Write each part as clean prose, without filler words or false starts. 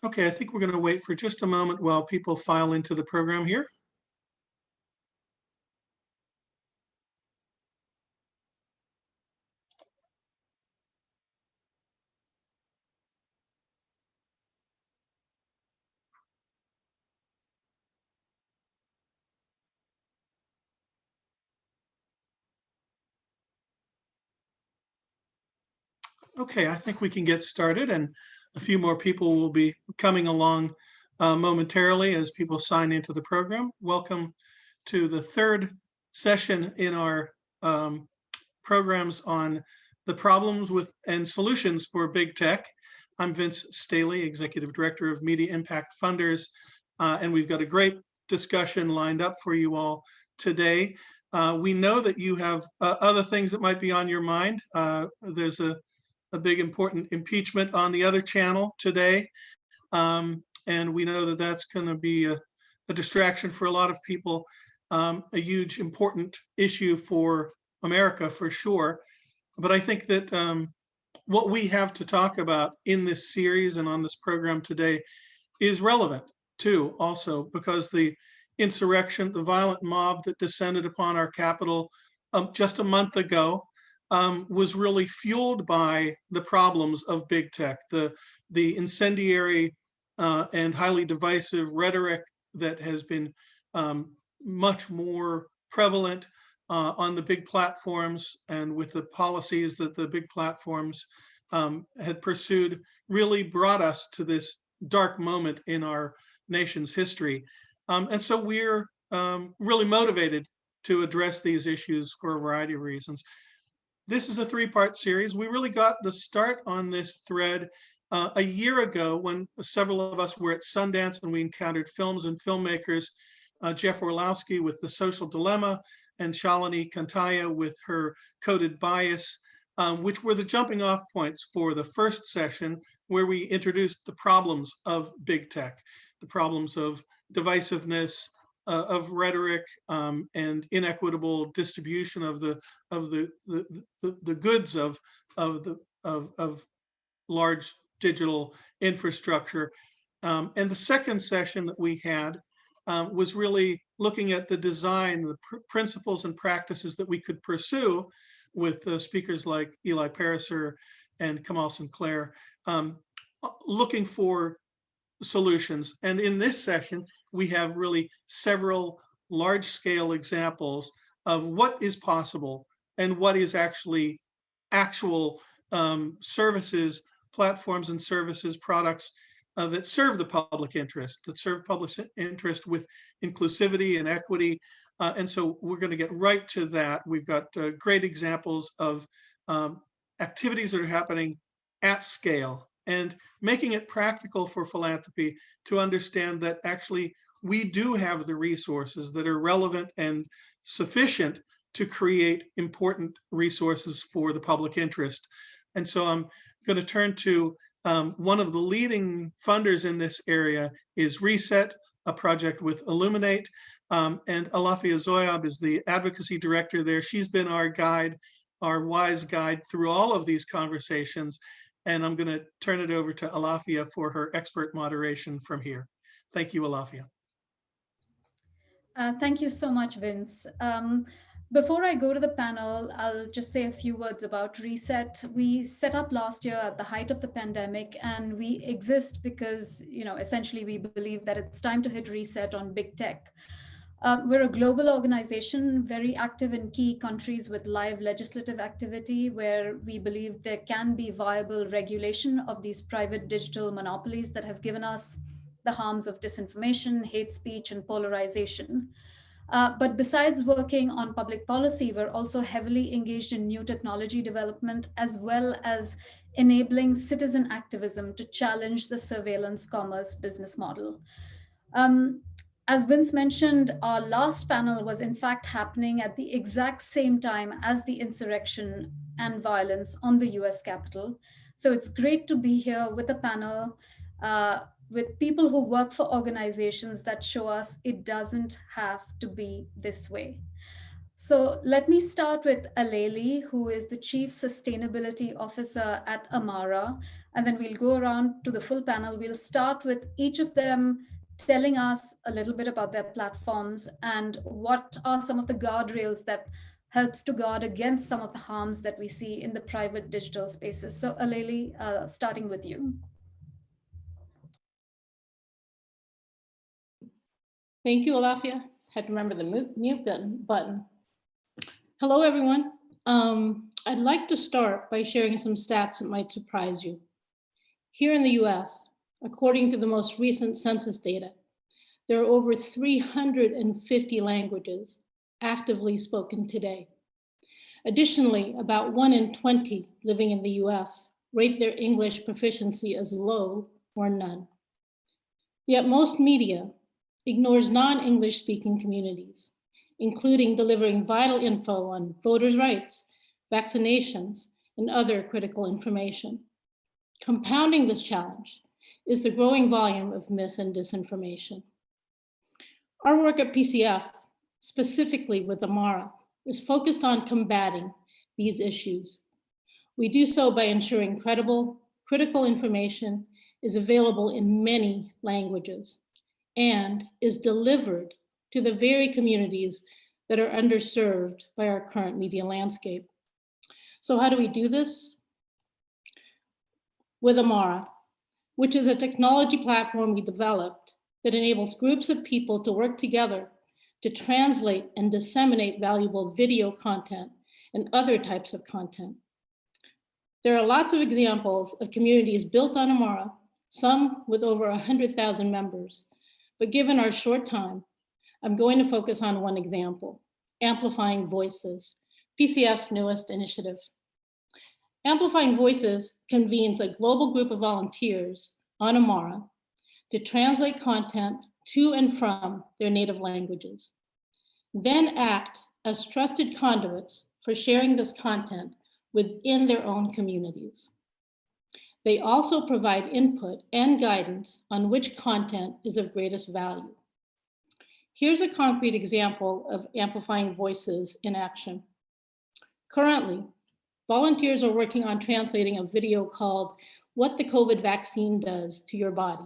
Okay, I think we're going to wait for just a moment while people file into the program here. Okay, I think we can get started, and a few more people will be coming along momentarily as people sign into the program. Welcome to the third session in our programs on the problems with and solutions for big tech. I'm Vince Staley, Executive Director of Media Impact Funders, and we've got a great discussion lined up for you all today. We know that you have other things that might be on your mind. There's a big important impeachment on the other channel today. And we know that that's going to be a distraction for a lot of people, a huge important issue for America for sure. But I think that what we have to talk about in this series and on this program today is relevant too, also because the insurrection, the violent mob that descended upon our Capitol just a month ago was really fueled by the problems of big tech, the incendiary and highly divisive rhetoric that has been much more prevalent on the big platforms, and with the policies that the big platforms had pursued, really brought us to this dark moment in our nation's history. And so we're really motivated to address these issues for a variety of reasons. This is a three-part series. We really got the start on this thread a year ago when several of us were at Sundance and we encountered films and filmmakers, Jeff Orlowski with The Social Dilemma and Shalini Kantaya with her Coded Bias, which were the jumping off points for the first session where we introduced the problems of big tech, the problems of divisiveness, of rhetoric, and inequitable distribution of the goods of large digital infrastructure. And the second session that we had was really looking at the design, the principles and practices that we could pursue with speakers like Eli Pariser and Kamal Sinclair, looking for solutions. And in this session, we have really several large-scale examples of what is possible and what is actually actual services, platforms and services, products that serve the public interest, that serve public interest with inclusivity and equity. And so we're going to get right to that. We've got great examples of activities that are happening at scale and making it practical for philanthropy to understand that actually we do have the resources that are relevant and sufficient to create important resources for the public interest. And so I'm going to turn to one of the leading funders in this area is Reset, a project with Illuminate. And Alaphia Zoyab is the advocacy director there. She's been our guide, our wise guide through all of these conversations. And I'm going to turn it over to Alaphia for her expert moderation from here. Thank you, Alaphia. Thank you so much, Vince. Before I go to the panel, I'll just say a few words about Reset. We set up last year at the height of the pandemic, and we exist because, essentially we believe that it's time to hit reset on big tech. We're a global organization, very active in key countries with live legislative activity, where we believe there can be viable regulation of these private digital monopolies that have given us the harms of disinformation, hate speech, and polarization. But besides working on public policy, we're also heavily engaged in new technology development, as well as enabling citizen activism to challenge the surveillance commerce business model. As Vince mentioned, our last panel was in fact happening at the exact same time as the insurrection and violence on the US Capitol. So it's great to be here with a panel with people who work for organizations that show us it doesn't have to be this way. So let me start with Aleli, who is the Chief Sustainability Officer at Amara. and then we'll go around to the full panel. We'll start with each of them telling us a little bit about their platforms and what are some of the guardrails that helps to guard against some of the harms that we see in the private digital spaces. So Aleli, starting with you. Thank you, Alaphia. Had to remember the mute button. Hello, everyone. I'd like to start by sharing some stats that might surprise you. Here in the US, according to the most recent census data, there are over 350 languages actively spoken today. Additionally, about 1 in 20 living in the US rate their English proficiency as low or none. Yet most media ignores non-English speaking communities, including delivering vital info on voters' rights, vaccinations, and other critical information. Compounding this challenge is the growing volume of mis and disinformation. Our work at PCF, specifically with Amara, is focused on combating these issues. We do so by ensuring credible, critical information is available in many languages and is delivered to the very communities that are underserved by our current media landscape. So how do we do this? With Amara, which is a technology platform we developed that enables groups of people to work together to translate and disseminate valuable video content and other types of content. There are lots of examples of communities built on Amara, some with over 100,000 members. But given our short time, I'm going to focus on one example, Amplifying Voices, PCF's newest initiative. Amplifying Voices convenes a global group of volunteers on Amara to translate content to and from their native languages, then act as trusted conduits for sharing this content within their own communities. They also provide input and guidance on which content is of greatest value. Here's a concrete example of Amplifying Voices in action. Currently, volunteers are working on translating a video called What the COVID Vaccine Does to Your Body.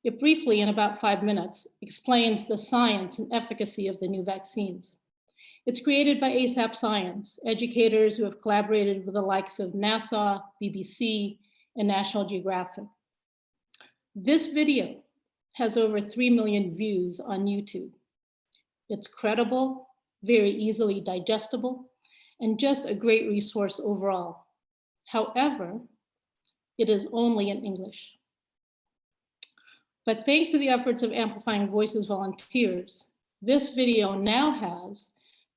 It briefly, in about 5 minutes, explains the science and efficacy of the new vaccines. It's created by ASAP Science, educators who have collaborated with the likes of NASA, BBC, and National Geographic. This video has over 3 million views on YouTube. It's credible, very easily digestible, and just a great resource overall. However, it is only in English. But thanks to the efforts of Amplifying Voices volunteers, this video now has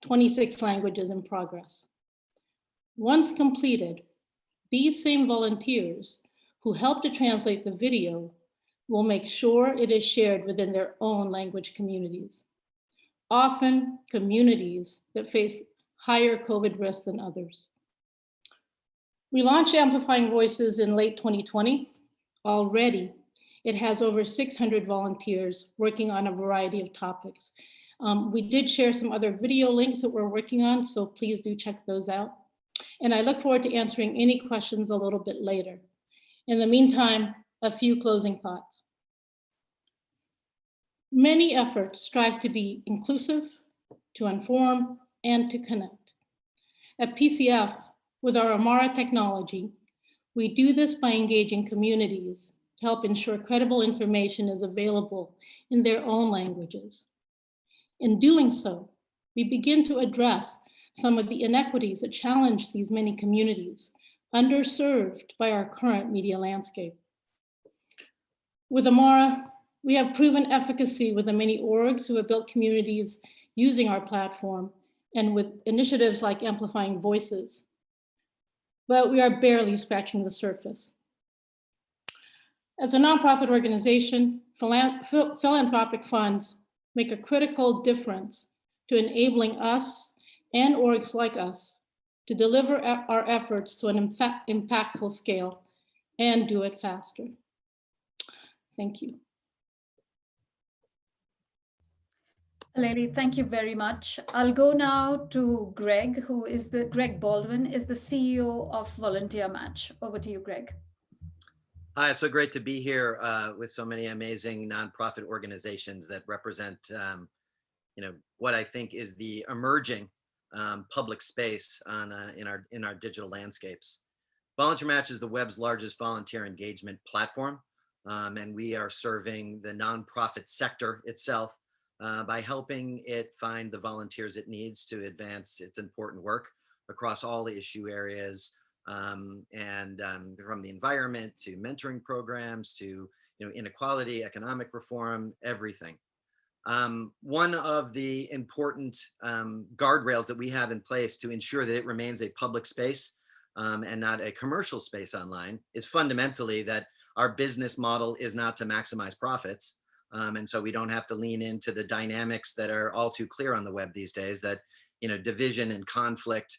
26 languages in progress. Once completed, these same volunteers who help to translate the video will make sure it is shared within their own language communities, often communities that face higher COVID risks than others. We launched Amplifying Voices in late 2020. Already, it has over 600 volunteers working on a variety of topics. We did share some other video links that we're working on, so please do check those out. And I look forward to answering any questions a little bit later. In the meantime, a few closing thoughts. Many efforts strive to be inclusive, to inform, and to connect. At PCF, with our Amara technology, we do this by engaging communities to help ensure credible information is available in their own languages. In doing so, we begin to address some of the inequities that challenge these many communities, underserved by our current media landscape. With Amara, we have proven efficacy with the many orgs who have built communities using our platform and with initiatives like Amplifying Voices. But we are barely scratching the surface. As a nonprofit organization, philanthropic funds make a critical difference to enabling us and orgs like us to deliver our efforts to an impactful scale and do it faster. Thank you. Aleli, thank you very much. I'll go now to Greg, Greg Baldwin is the CEO of VolunteerMatch. Over to you, Greg. Hi, it's so great to be here with so many amazing nonprofit organizations that represent, what I think is the emerging public space in our digital landscapes. VolunteerMatch is the web's largest volunteer engagement platform, and we are serving the nonprofit sector itself by helping it find the volunteers it needs to advance its important work across all the issue areas, from the environment to mentoring programs to inequality, economic reform, everything. One of the important guardrails that we have in place to ensure that it remains a public space and not a commercial space online is fundamentally that our business model is not to maximize profits. And so we don't have to lean into the dynamics that are all too clear on the web these days, that division and conflict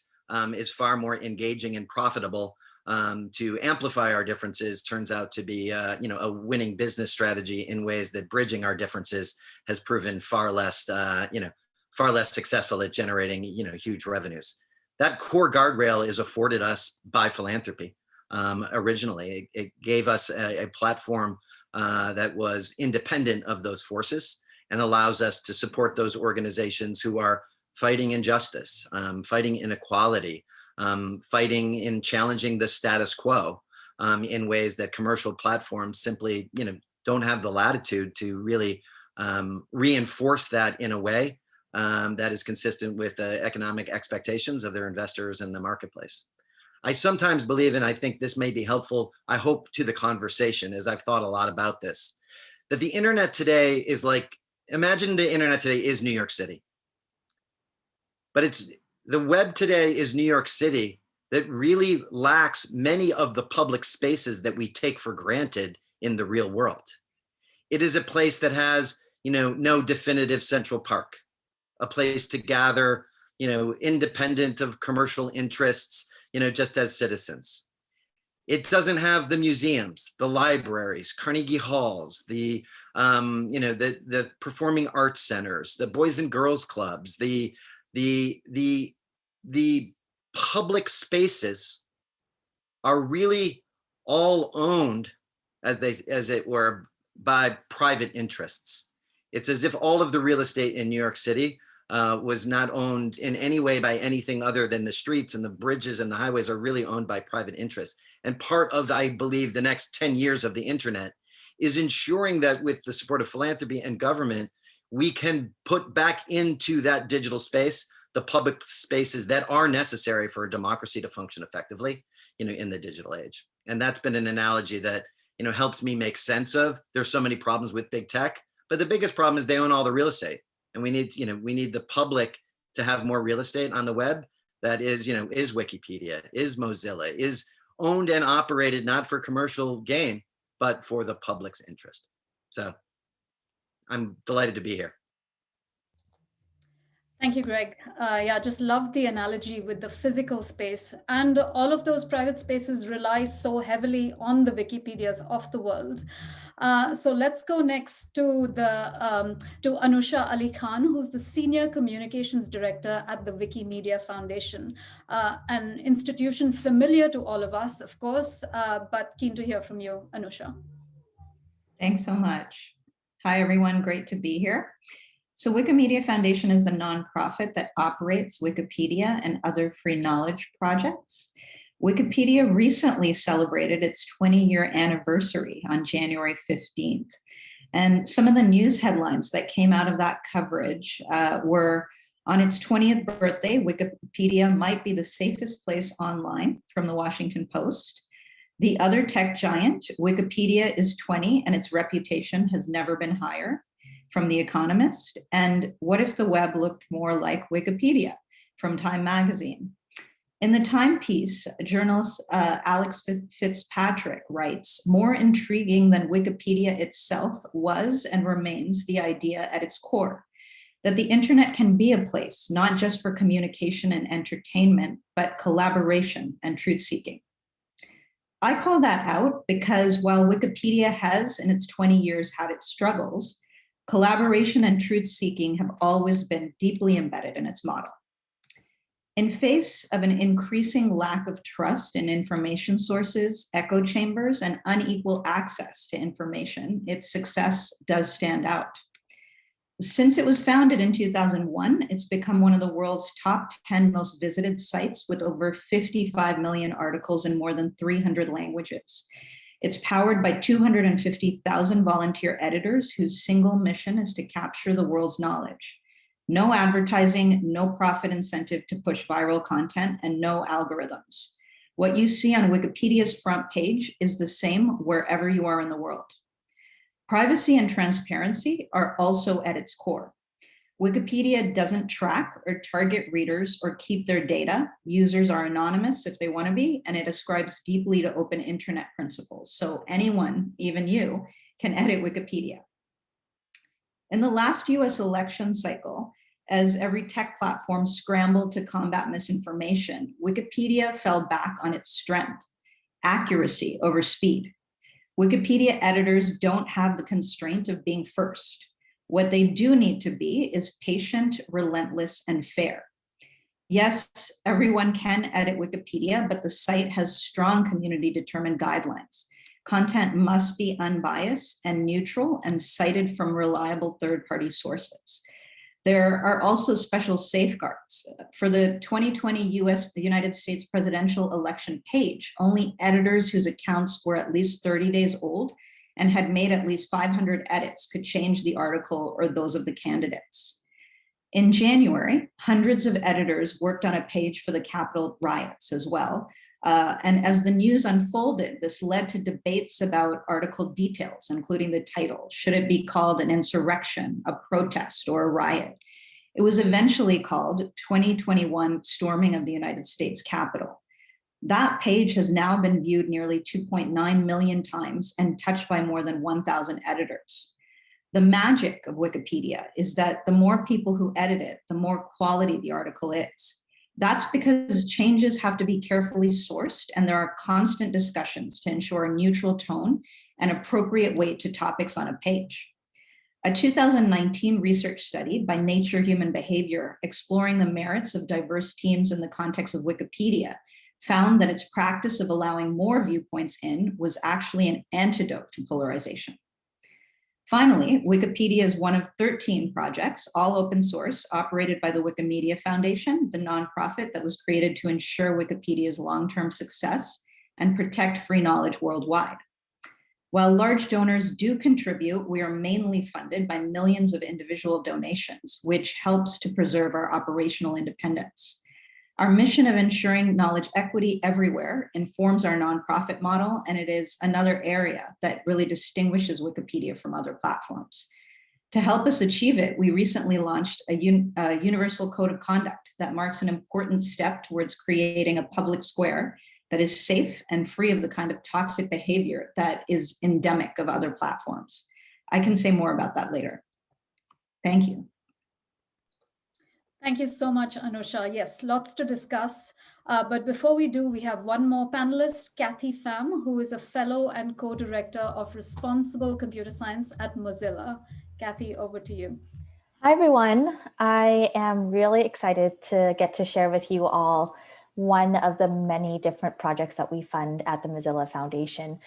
is far more engaging and profitable. To amplify our differences turns out to be a winning business strategy in ways that bridging our differences has proven far less successful at generating huge revenues. That core guardrail is afforded us by philanthropy. Originally, it gave us a platform that was independent of those forces and allows us to support those organizations who are fighting injustice, fighting inequality, fighting in challenging the status quo in ways that commercial platforms simply, don't have the latitude to really reinforce that in a way that is consistent with the economic expectations of their investors in the marketplace. I sometimes believe, and I think this may be helpful, I hope, to the conversation as I've thought a lot about this, that the internet today is like, imagine the internet today is New York City. But the web today is New York City that really lacks many of the public spaces that we take for granted in the real world. It is a place that has, no definitive central park, a place to gather, independent of commercial interests, just as citizens. It doesn't have the museums, the libraries, Carnegie Halls, the performing arts centers, the Boys and Girls Clubs, the public spaces are really all owned, as it were, by private interests. It's as if all of the real estate in New York City was not owned in any way by anything other than the streets, and the bridges and the highways are really owned by private interests. And part of, I believe, the next 10 years of the internet is ensuring that with the support of philanthropy and government, we can put back into that digital space the public spaces that are necessary for a democracy to function effectively, in the digital age. And that's been an analogy that, helps me make sense of. There's so many problems with big tech, but the biggest problem is they own all the real estate. And we need the public to have more real estate on the web that is Wikipedia, is Mozilla, is owned and operated not for commercial gain, but for the public's interest. So I'm delighted to be here. Thank you, Greg. Just love the analogy with the physical space, and all of those private spaces rely so heavily on the Wikipedias of the world. So let's go next to Anusha Alikhan, who's the Senior Communications Director at the Wikimedia Foundation, an institution familiar to all of us, of course, but keen to hear from you, Anusha. Thanks so much. Hi, everyone. Great to be here. So Wikimedia Foundation is the nonprofit that operates Wikipedia and other free knowledge projects. Wikipedia recently celebrated its 20-year anniversary on January 15th. And some of the news headlines that came out of that coverage were, on its 20th birthday, Wikipedia might be the safest place online, from the Washington Post. The other tech giant, Wikipedia, is 20 and its reputation has never been higher, from The Economist. And what if the web looked more like Wikipedia, from Time magazine. In the Time piece, journalist Alex Fitzpatrick writes, more intriguing than Wikipedia itself was and remains the idea at its core, that the internet can be a place not just for communication and entertainment, but collaboration and truth-seeking. I call that out because while Wikipedia has, in its 20 years, had its struggles, collaboration and truth-seeking have always been deeply embedded in its model. In face of an increasing lack of trust in information sources, echo chambers, and unequal access to information, its success does stand out. Since it was founded in 2001, it's become one of the world's top 10 most visited sites with over 55 million articles in more than 300 languages. It's powered by 250,000 volunteer editors whose single mission is to capture the world's knowledge. No advertising, no profit incentive to push viral content, and no algorithms. What you see on Wikipedia's front page is the same wherever you are in the world. Privacy and transparency are also at its core. Wikipedia doesn't track or target readers or keep their data. Users are anonymous if they want to be, and it ascribes deeply to open internet principles. So anyone, even you, can edit Wikipedia. In the last US election cycle, as every tech platform scrambled to combat misinformation, Wikipedia fell back on its strength, accuracy over speed. Wikipedia editors don't have the constraint of being first. What they do need to be is patient, relentless, and fair. Yes, everyone can edit Wikipedia, but the site has strong community-determined guidelines. Content must be unbiased and neutral and cited from reliable third-party sources. There are also special safeguards. For the 2020 United States presidential election page, only editors whose accounts were at least 30 days old and had made at least 500 edits could change the article or those of the candidates. In January, hundreds of editors worked on a page for the Capitol riots as well. And as the news unfolded, this led to debates about article details, including the title. Should it be called an insurrection, a protest, or a riot? It was eventually called 2021 Storming of the United States Capitol. That page has now been viewed nearly 2.9 million times and touched by more than 1,000 editors. The magic of Wikipedia is that the more people who edit it, the more quality the article is. That's because changes have to be carefully sourced, and there are constant discussions to ensure a neutral tone and appropriate weight to topics on a page. A 2019 research study by Nature Human Behavior exploring the merits of diverse teams in the context of Wikipedia found that its practice of allowing more viewpoints in was actually an antidote to polarization. Finally, Wikipedia is one of 13 projects, all open source, operated by the Wikimedia Foundation, the nonprofit that was created to ensure Wikipedia's long-term success and protect free knowledge worldwide. While large donors do contribute, we are mainly funded by millions of individual donations, which helps to preserve our operational independence. Our mission of ensuring knowledge equity everywhere informs our nonprofit model, and it is another area that really distinguishes Wikipedia from other platforms. To help us achieve it, we recently launched a universal code of conduct that marks an important step towards creating a public square that is safe and free of the kind of toxic behavior that is endemic of other platforms. I can say more about that later. Thank you. Thank you so much, Anusha. Yes, lots to discuss. But before we do, we have one more panelist, Pham, who is a fellow and co-director of Responsible Computer Science at Mozilla. Kathy, over to you. Hi, everyone. I am really excited to get to share with you all one of the many different projects that we fund at the Mozilla Foundation,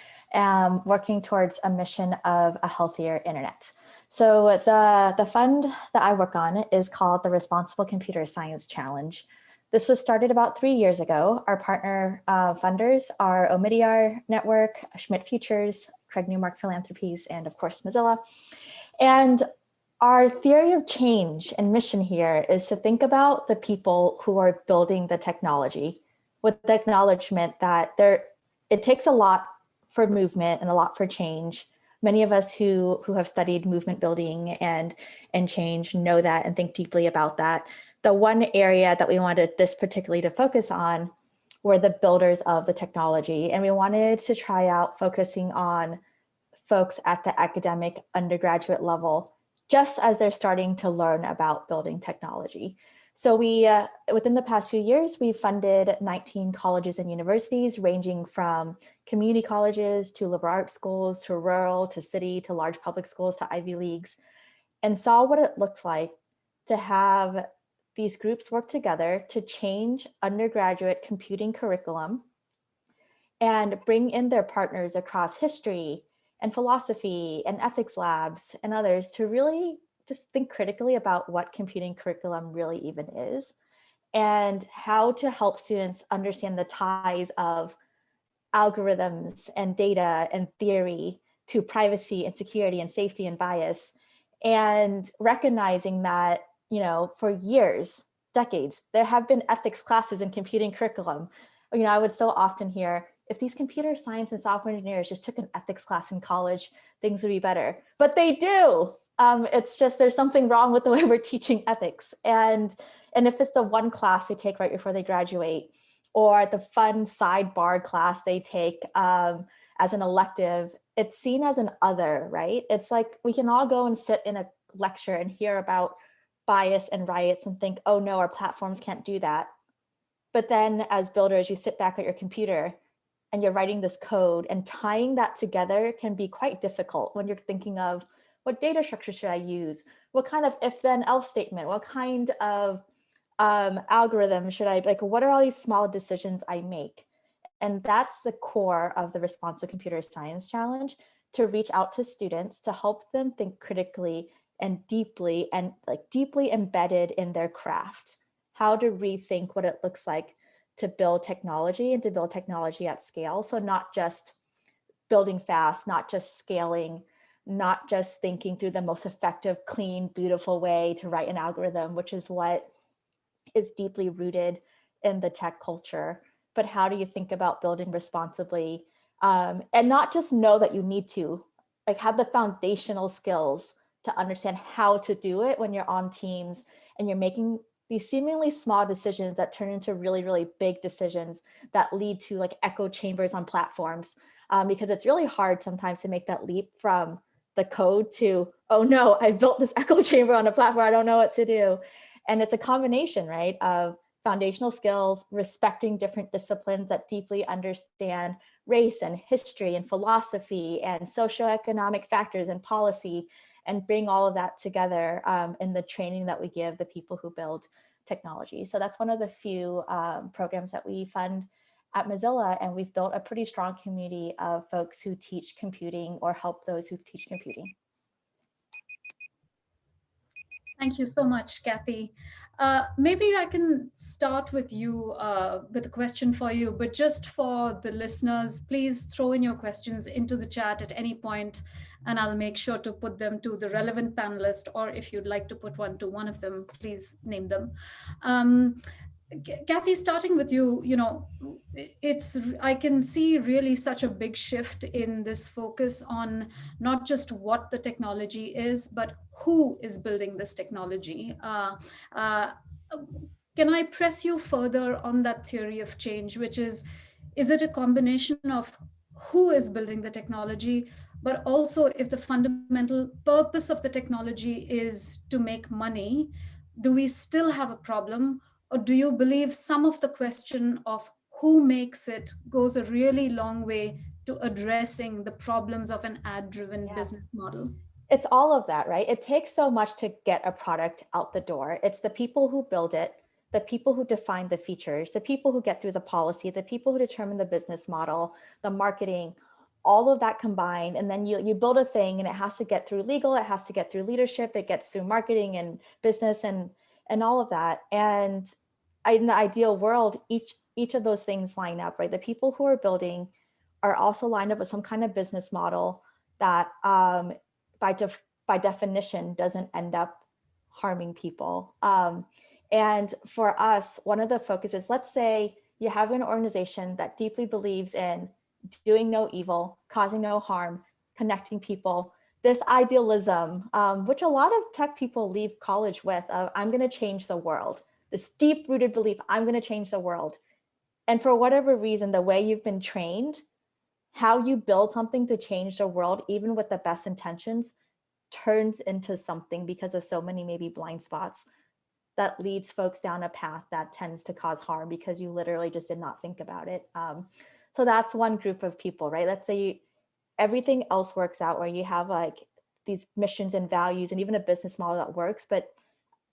working towards a mission of a healthier internet. So the fund that I work on is called the Responsible Computer Science Challenge. This was started about 3 years ago. Our partner funders are Omidyar Network, Schmidt Futures, Craig Newmark Philanthropies, and of course Mozilla. And our theory of change and mission here is to think about the people who are building the technology with the acknowledgement that it takes a lot for movement and a lot for change. Many of us who have studied movement building and change know that and think deeply about that. The one area that we wanted this particularly to focus on were the builders of the technology. And we wanted to try out focusing on folks at the academic undergraduate level, just as they're starting to learn about building technology. So we, within the past few years, we've funded 19 colleges and universities, ranging from community colleges to liberal arts schools, to rural, to city, to large public schools, to Ivy Leagues, and saw what it looked like to have these groups work together to change undergraduate computing curriculum and bring in their partners across history and philosophy and ethics labs and others to really just think critically about what computing curriculum really even is and how to help students understand the ties of algorithms and data and theory to privacy and security and safety and bias, and recognizing that, you know, for years, decades, there have been ethics classes in computing curriculum. You know, I would so often hear, if these computer science and software engineers just took an ethics class in college, things would be better. But they do. It's just there's something wrong with the way we're teaching ethics. And if it's the one class they take right before they graduate, or the fun sidebar class they take as an elective, it's seen as an other, right? It's like we can all go and sit in a lecture and hear about bias and riots and think, oh no, our platforms can't do that. But then as builders, you sit back at your computer and you're writing this code, and tying that together can be quite difficult when you're thinking of what data structure should I use? What kind of if then else statement? What kind of algorithm should I, like, what are all these small decisions I make? And that's the core of the Responsive Computer Science Challenge, to reach out to students to help them think critically and deeply embedded in their craft, how to rethink what it looks like to build technology and to build technology at scale. So not just building fast, not just scaling, not just thinking through the most effective, clean, beautiful way to write an algorithm, which is what is deeply rooted in the tech culture, but how do you think about building responsibly, and not just know that you need to, like, have the foundational skills to understand how to do it when you're on teams and you're making these seemingly small decisions that turn into really, really big decisions that lead to like echo chambers on platforms, because it's really hard sometimes to make that leap from the code to, oh no, I built this echo chamber on a platform, I don't know what to do. And it's a combination, right, of foundational skills, respecting different disciplines that deeply understand race and history and philosophy and socioeconomic factors and policy, and bring all of that together in the training that we give the people who build technology. So that's one of the few programs that we fund at Mozilla, and we've built a pretty strong community of folks who teach computing or help those who teach computing. Thank you so much, Kathy. Maybe I can start with you with a question for you, but just for the listeners, please throw in your questions into the chat at any point, and I'll make sure to put them to the relevant panelist, or if you'd like to put one to one of them, please name them. Kathy, starting with you, you know, I can see really such a big shift in this focus on not just what the technology is, but who is building this technology. Can I press you further on that theory of change, which is it a combination of who is building the technology, but also if the fundamental purpose of the technology is to make money, do we still have a problem? Or do you believe some of the question of who makes it goes a really long way to addressing the problems of an ad-driven business model? It's all of that, right? It takes so much to get a product out the door. It's the people who build it, the people who define the features, the people who get through the policy, the people who determine the business model, the marketing, all of that combined. And then you build a thing and it has to get through legal, it has to get through leadership, it gets through marketing and business and all of that. And in the ideal world, each of those things line up, right? The people who are building are also lined up with some kind of business model that by definition doesn't end up harming people. And for us, one of the focuses, let's say you have an organization that deeply believes in doing no evil, causing no harm, connecting people, this idealism, which a lot of tech people leave college with, of I'm going to change the world, this deep rooted belief, I'm going to change the world. And for whatever reason, the way you've been trained, how you build something to change the world, even with the best intentions, turns into something because of so many maybe blind spots that leads folks down a path that tends to cause harm because you literally just did not think about it. So that's one group of people, right? Let's say everything else works out where you have like these missions and values and even a business model that works, but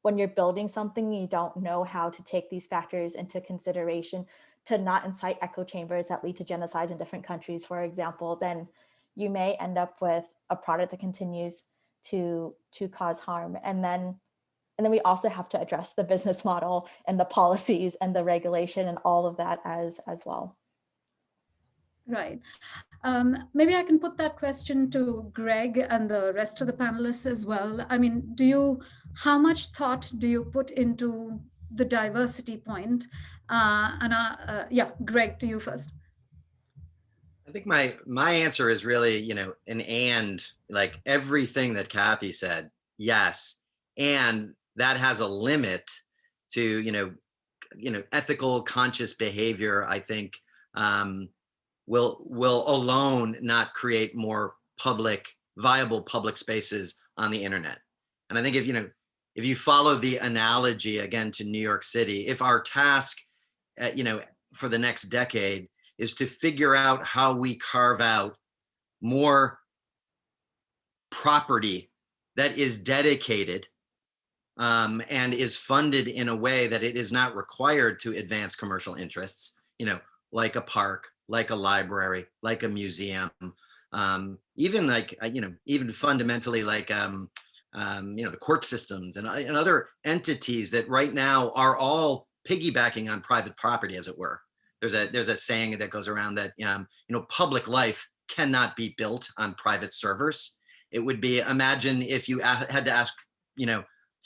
when you're building something, you don't know how to take these factors into consideration to not incite echo chambers that lead to genocides in different countries, for example, then you may end up with a product that continues to cause harm. And then we also have to address the business model and the policies and the regulation and all of that as well. Right. Maybe I can put that question to Greg and the rest of the panelists as well. I mean, how much thought do you put into the diversity point? Yeah, Greg, to you first. I think my answer is really, like everything that Kathy said, yes. And that has a limit to, ethical, conscious behavior, I think, will alone not create more viable public spaces on the internet. And I think if you follow the analogy again to New York City, if our task, for the next decade is to figure out how we carve out more property that is dedicated and is funded in a way that it is not required to advance commercial interests, like a park, like a library, like a museum, even like, even fundamentally like, the court systems and other entities that right now are all piggybacking on private property, as it were. There's a saying that goes around that, public life cannot be built on private servers. It would be, imagine if you had to ask,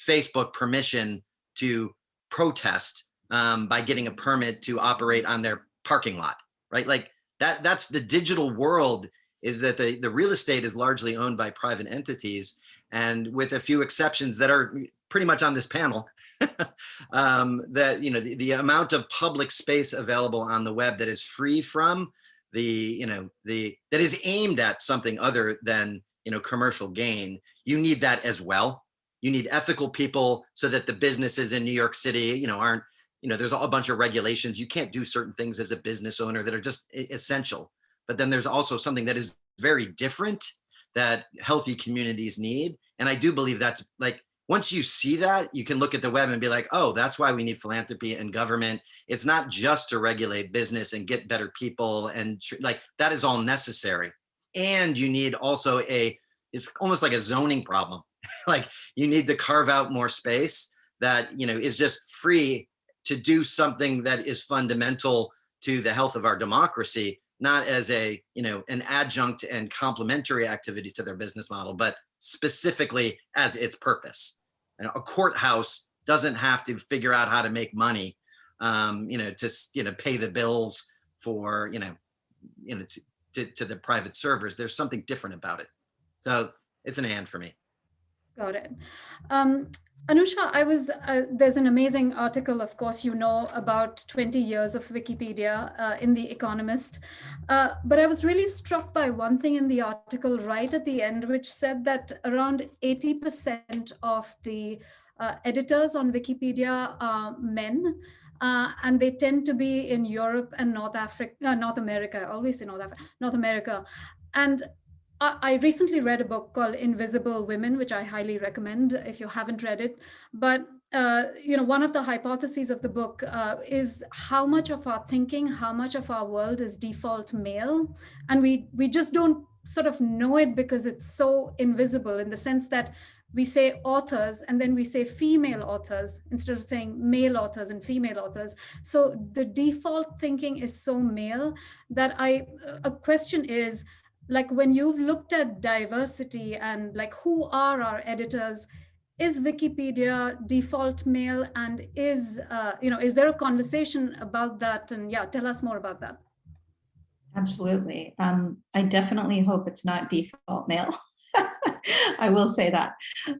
Facebook permission to protest by getting a permit to operate on their parking lot, right? Like that's the digital world, is that the real estate is largely owned by private entities, and with a few exceptions that are pretty much on this panel, that the amount of public space available on the web that is free from that is aimed at something other than commercial gain, you need that as well. You need ethical people so that the businesses in New York City, aren't, there's a bunch of regulations. You can't do certain things as a business owner that are just essential. But then there's also something that is very different that healthy communities need. And I do believe that's like, once you see that, you can look at the web and be like, oh, that's why we need philanthropy and government. It's not just to regulate business and get better people, and like that is all necessary. And you need also it's almost like a zoning problem. Like you need to carve out more space that, is just free to do something that is fundamental to the health of our democracy, not as an adjunct and complementary activity to their business model, but specifically as its purpose. A courthouse doesn't have to figure out how to make money, to pay the bills for, to the private servers. There's something different about it. So it's an and for me. Got it. Anusha, there's an amazing article, of course, about 20 years of Wikipedia in The Economist. But I was really struck by one thing in the article right at the end, which said that around 80% of the editors on Wikipedia are men. And they tend to be in Europe and North America. I always say North America. And I recently read a book called Invisible Women, which I highly recommend if you haven't read it. But one of the hypotheses of the book is how much of our thinking, how much of our world is default male, and we just don't sort of know it because it's so invisible, in the sense that we say authors and then we say female authors instead of saying male authors and female authors. So the default thinking is so male that a question is, like, when you've looked at diversity and like who are our editors, is Wikipedia default male, and is there a conversation about that? And yeah, tell us more about that. Absolutely. I definitely hope it's not default male. I will say that.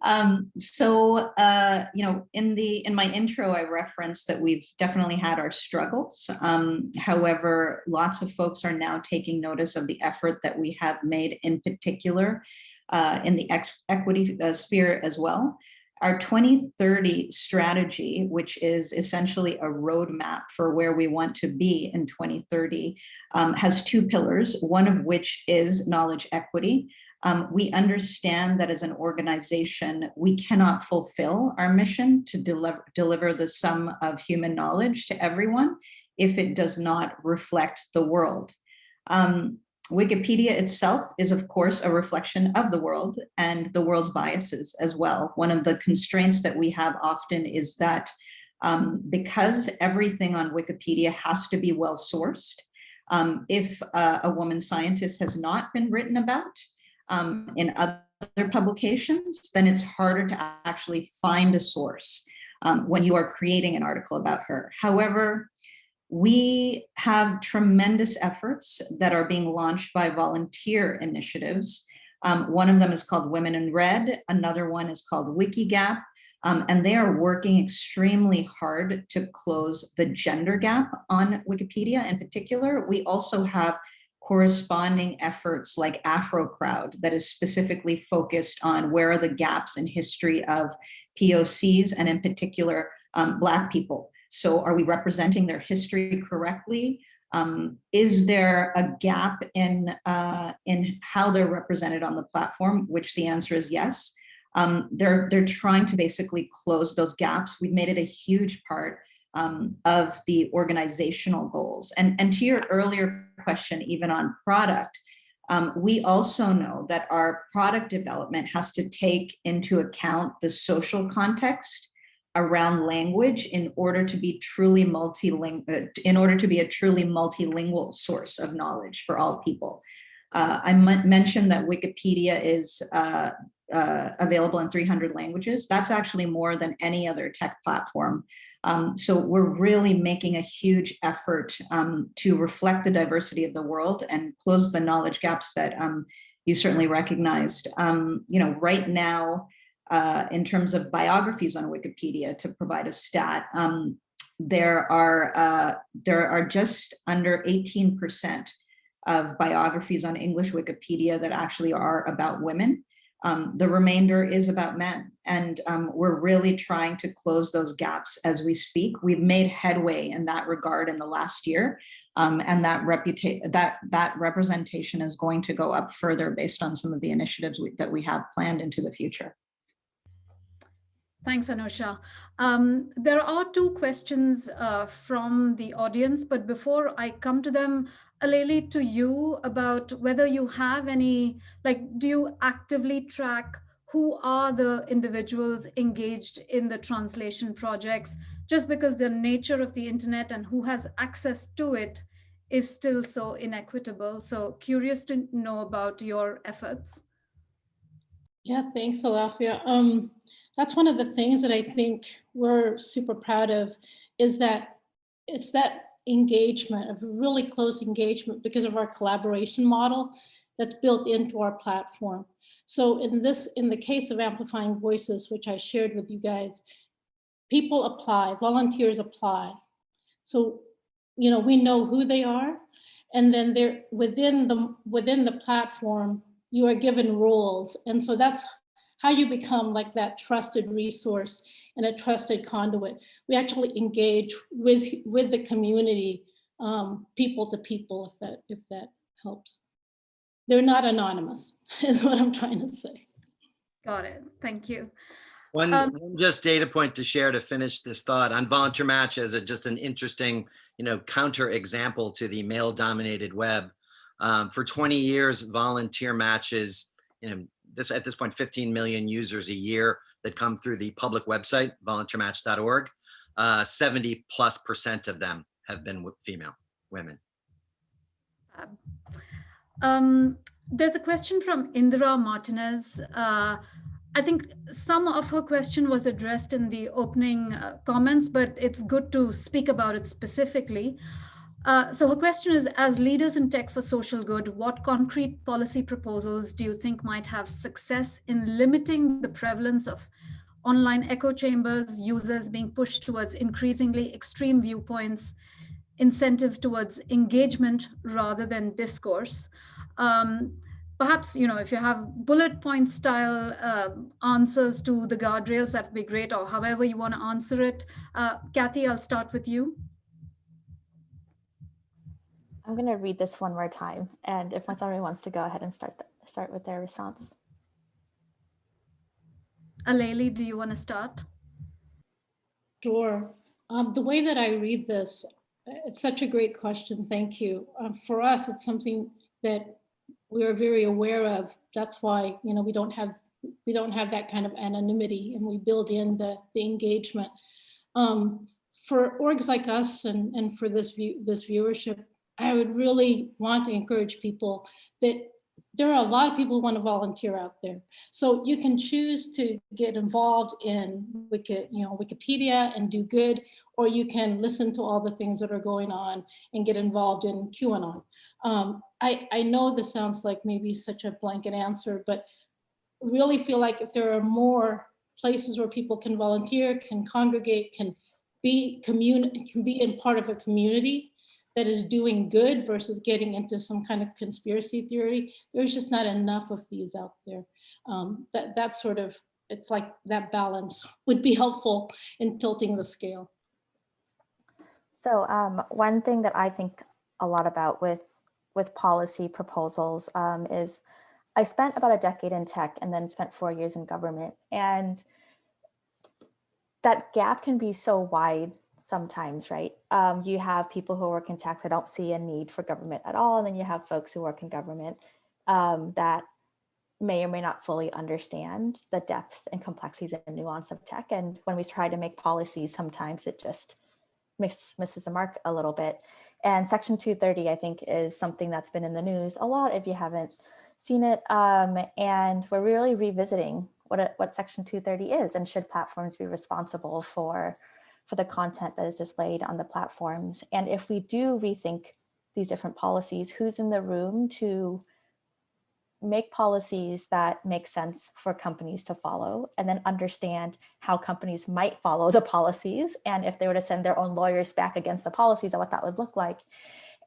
In my intro, I referenced that we've definitely had our struggles. However, lots of folks are now taking notice of the effort that we have made, in particular in the equity sphere as well. Our 2030 strategy, which is essentially a roadmap for where we want to be in 2030, has two pillars, one of which is knowledge equity. We understand that as an organization, we cannot fulfill our mission to deliver the sum of human knowledge to everyone if it does not reflect the world. Wikipedia itself is, of course, a reflection of the world and the world's biases as well. One of the constraints that we have often is that because everything on Wikipedia has to be well sourced, if a woman scientist has not been written about in other publications, then it's harder to actually find a source when you are creating an article about her. However, we have tremendous efforts that are being launched by volunteer initiatives. One of them is called Women in Red. Another one is called Wikigap. And they are working extremely hard to close the gender gap on Wikipedia in particular. We also have corresponding efforts like AfroCrowd that is specifically focused on where are the gaps in history of POCs and in particular Black people. So are we representing their history correctly? Is there a gap in how they're represented on the platform, which the answer is yes. They're trying to basically close those gaps. We've made it a huge part of the organizational goals. And to your earlier question, even on product, we also know that our product development has to take into account the social context around language in order to be truly multilingual, in order to be a truly multilingual source of knowledge for all people. I mentioned that Wikipedia is available in 300 languages. That's actually more than any other tech platform. So we're really making a huge effort to reflect the diversity of the world and close the knowledge gaps that you certainly recognized. Right now, in terms of biographies on Wikipedia, to provide a stat, there are just under 18% of biographies on English Wikipedia that actually are about women. The remainder is about men, and we're really trying to close those gaps as we speak. We've made headway in that regard in the last year, and that representation is going to go up further based on some of the initiatives that we have planned into the future. Thanks, Anusha. There are two questions from the audience, but before I come to them, Aleli, to you about whether you have any, do you actively track who are the individuals engaged in the translation projects, just because the nature of the internet and who has access to it is still so inequitable. So curious to know about your efforts. Yeah, thanks, Alaphia. That's one of the things that I think we're super proud of, is that it's that engagement, of really close engagement, because of our collaboration model that's built into our platform. So in the case of Amplifying Voices, which I shared with you guys, people apply, volunteers apply. So, we know who they are, and then they're within the platform, you are given roles. And so that's how you become like that trusted resource and a trusted conduit. We actually engage with the community, people to people, if that helps. They're not anonymous, is what I'm trying to say. Got it. Thank you. One just data point to share to finish this thought on VolunteerMatch as just an interesting, counter example to the male-dominated web. For 20 years, VolunteerMatch is, at this point, 15 million users a year that come through the public website, volunteermatch.org. 70+% of them have been female, women. There's a question from Indira Martinez. I think some of her question was addressed in the opening comments, but it's good to speak about it specifically. So her question is, as leaders in tech for social good, what concrete policy proposals do you think might have success in limiting the prevalence of online echo chambers, users being pushed towards increasingly extreme viewpoints, incentive towards engagement rather than discourse? perhaps, if you have bullet point style answers to the guardrails, that would be great, or however you want to answer it. Kathy, I'll start with you. I'm going to read this one more time, and if somebody wants to go ahead and start with their response. Aleli, do you want to start? Sure. The way that I read this, it's such a great question. Thank you. For us, it's something that we are very aware of. That's why we don't have that kind of anonymity, and we build in the engagement. For orgs like us and for this viewership, I would really want to encourage people that there are a lot of people who want to volunteer out there. So you can choose to get involved in Wikipedia and do good, or you can listen to all the things that are going on and get involved in QAnon. I know this sounds like maybe such a blanket answer, but really feel like if there are more places where people can volunteer, can congregate, can be in part of a community that is doing good versus getting into some kind of conspiracy theory, there's just not enough of these out there. That's sort of, it's like that balance would be helpful in tilting the scale. So one thing that I think a lot about with policy proposals is I spent about a decade in tech and then spent 4 years in government. And that gap can be so wide sometimes, right? You have people who work in tech that don't see a need for government at all. And then you have folks who work in government that may or may not fully understand the depth and complexities and nuance of tech. And when we try to make policies, sometimes it just misses the mark a little bit. And Section 230, I think, is something that's been in the news a lot if you haven't seen it. And we're really revisiting what Section 230 is, and should platforms be responsible for the content that is displayed on the platforms. And if we do rethink these different policies, who's in the room to make policies that make sense for companies to follow, and then understand how companies might follow the policies, and if they were to send their own lawyers back against the policies, what that would look like.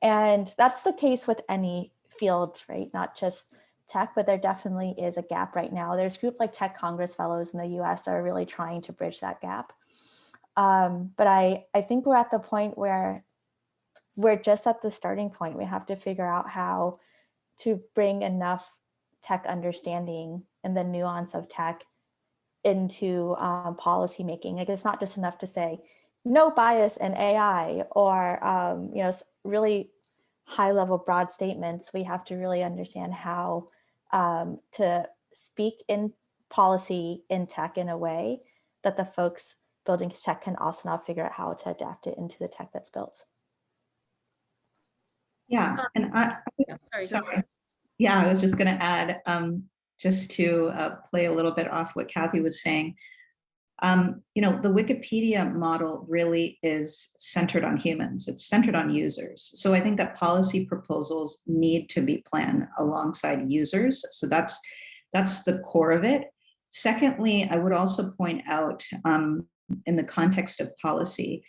And that's the case with any field, right? Not just tech, but there definitely is a gap right now. There's a group like Tech Congress Fellows in the US that are really trying to bridge that gap. But I think we're at the point where we're just at the starting point. We have to figure out how to bring enough tech understanding and the nuance of tech into policy making. Like, it's not just enough to say no bias in AI or really high level broad statements. We have to really understand how to speak in policy in tech in a way that the folks building tech can also now figure out how to adapt it into the tech that's built. Yeah, and sorry. Yeah, I was just going to add, just to play a little bit off what Kathy was saying. The Wikipedia model really is centered on humans. It's centered on users. So I think that policy proposals need to be planned alongside users. So that's the core of it. Secondly, I would also point out in the context of policy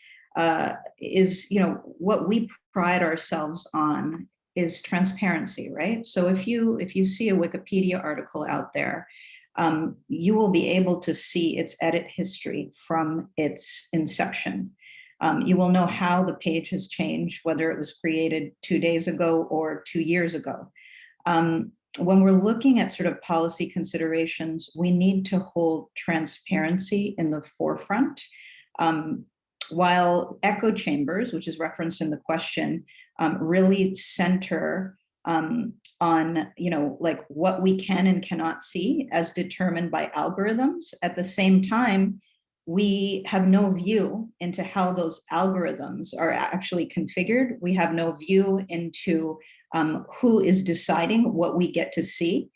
is, what we pride ourselves on is transparency, right? So if you see a Wikipedia article out there, you will be able to see its edit history from its inception. You will know how the page has changed, whether it was created 2 days ago or 2 years ago. When we're looking at sort of policy considerations, we need to hold transparency in the forefront. While echo chambers, which is referenced in the question, really center on like what we can and cannot see as determined by algorithms. At the same time, we have no view into how those algorithms are actually configured. We have no view into who is deciding what we get to see.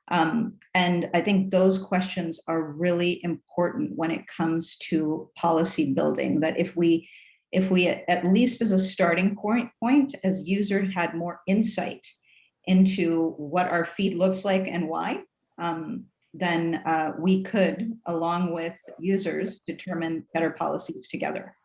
And I think those questions are really important when it comes to policy building, that if we at least as a starting point as users had more insight into what our feed looks like and why, then we could, along with users, determine better policies together.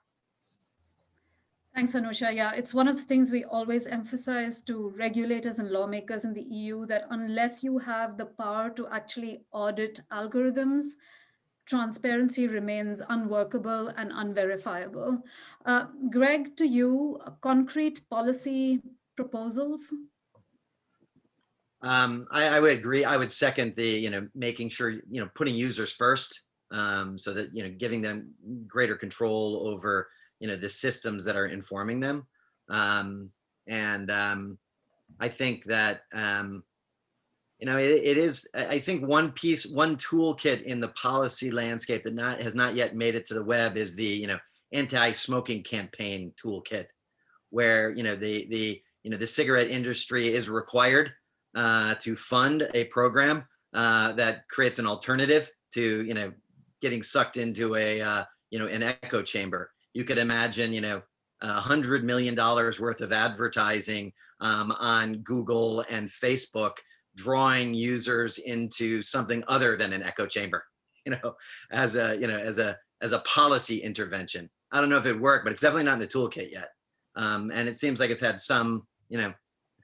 Thanks, Anusha. Yeah, it's one of the things we always emphasize to regulators and lawmakers in the EU, that unless you have the power to actually audit algorithms, transparency remains unworkable and unverifiable. Greg, to you, concrete policy proposals? I would agree. I would second the, making sure, putting users first, so that, giving them greater control over, the systems that are informing them. I think that, it is, I think one toolkit in the policy landscape that has not yet made it to the web is the, anti-smoking campaign toolkit, where, the cigarette industry is required to fund a program that creates an alternative to, getting sucked into an echo chamber. You could imagine, $100 million worth of advertising on Google and Facebook, drawing users into something other than an echo chamber, as a policy intervention. I don't know if it worked, but it's definitely not in the toolkit yet. And it seems like it's had some, it's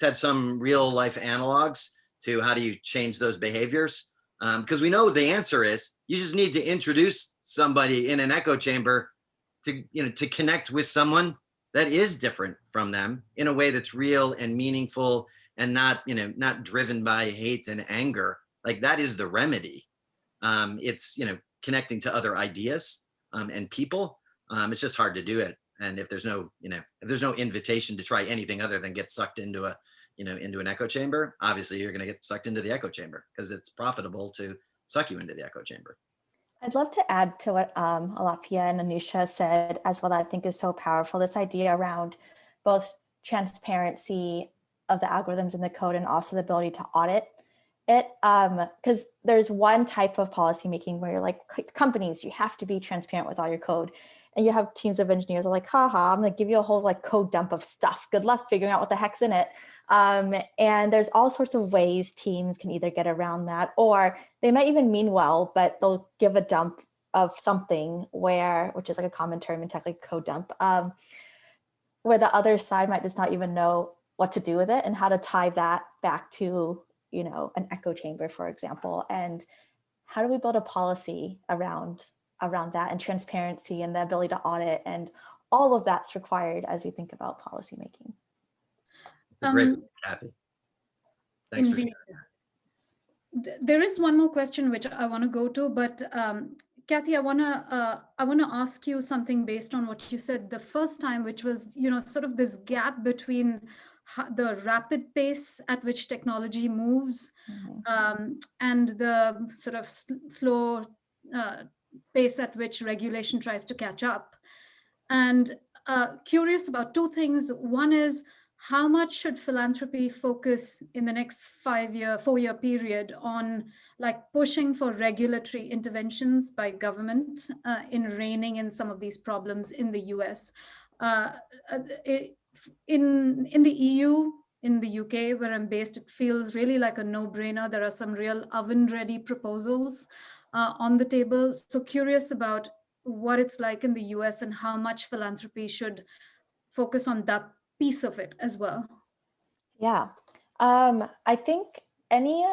had some real life analogs to how do you change those behaviors. Because we know the answer is you just need to introduce somebody in an echo chamber to connect with someone that is different from them in a way that's real and meaningful and not driven by hate and anger. Like, that is the remedy. It's, connecting to other ideas and people. It's just hard to do it. And if there's no, invitation to try anything other than get sucked into into an echo chamber, obviously you're going to get sucked into the echo chamber because it's profitable to suck you into the echo chamber. I'd love to add to what Alaphia and Anusha said as well, that I think is so powerful, this idea around both transparency of the algorithms in the code and also the ability to audit it. Because there's one type of policymaking where you're like, companies, you have to be transparent with all your code. And you have teams of engineers are like, haha, I'm going to give you a whole code dump of stuff. Good luck figuring out what the heck's in it. And there's all sorts of ways teams can either get around that, or they might even mean well, but they'll give a dump of something which is like a common term in tech, like code dump, where the other side might just not even know what to do with it and how to tie that back to, an echo chamber, for example. And how do we build a policy around that, and transparency and the ability to audit, and all of that's required as we think about policymaking. Great, Kathy. Thanks for sharing. There is one more question which I want to go to, but Kathy, I want to ask you something based on what you said the first time, which was, sort of this gap between the rapid pace at which technology moves, and the sort of slow pace at which regulation tries to catch up. And curious about two things. One is, how much should philanthropy focus in the next 4-year period on pushing for regulatory interventions by government in reining in some of these problems in the US? In the EU, in the UK, where I'm based, it feels really like a no-brainer. There are some real oven-ready proposals on the table. So curious about what it's like in the US and how much philanthropy should focus on that piece of it as well. Yeah, I think any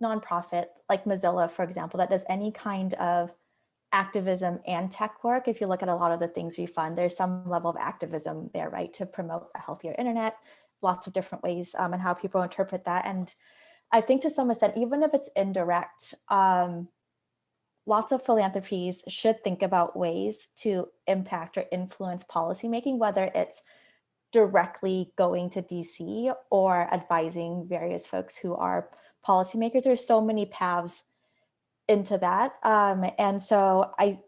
nonprofit like Mozilla, for example, that does any kind of activism and tech work, if you look at a lot of the things we fund, there's some level of activism there, right? To promote a healthier internet, lots of different ways and how people interpret that. And I think to some extent, even if it's indirect, lots of philanthropies should think about ways to impact or influence policymaking, whether it's directly going to DC or advising various folks who are policymakers. There's so many paths into that. And so I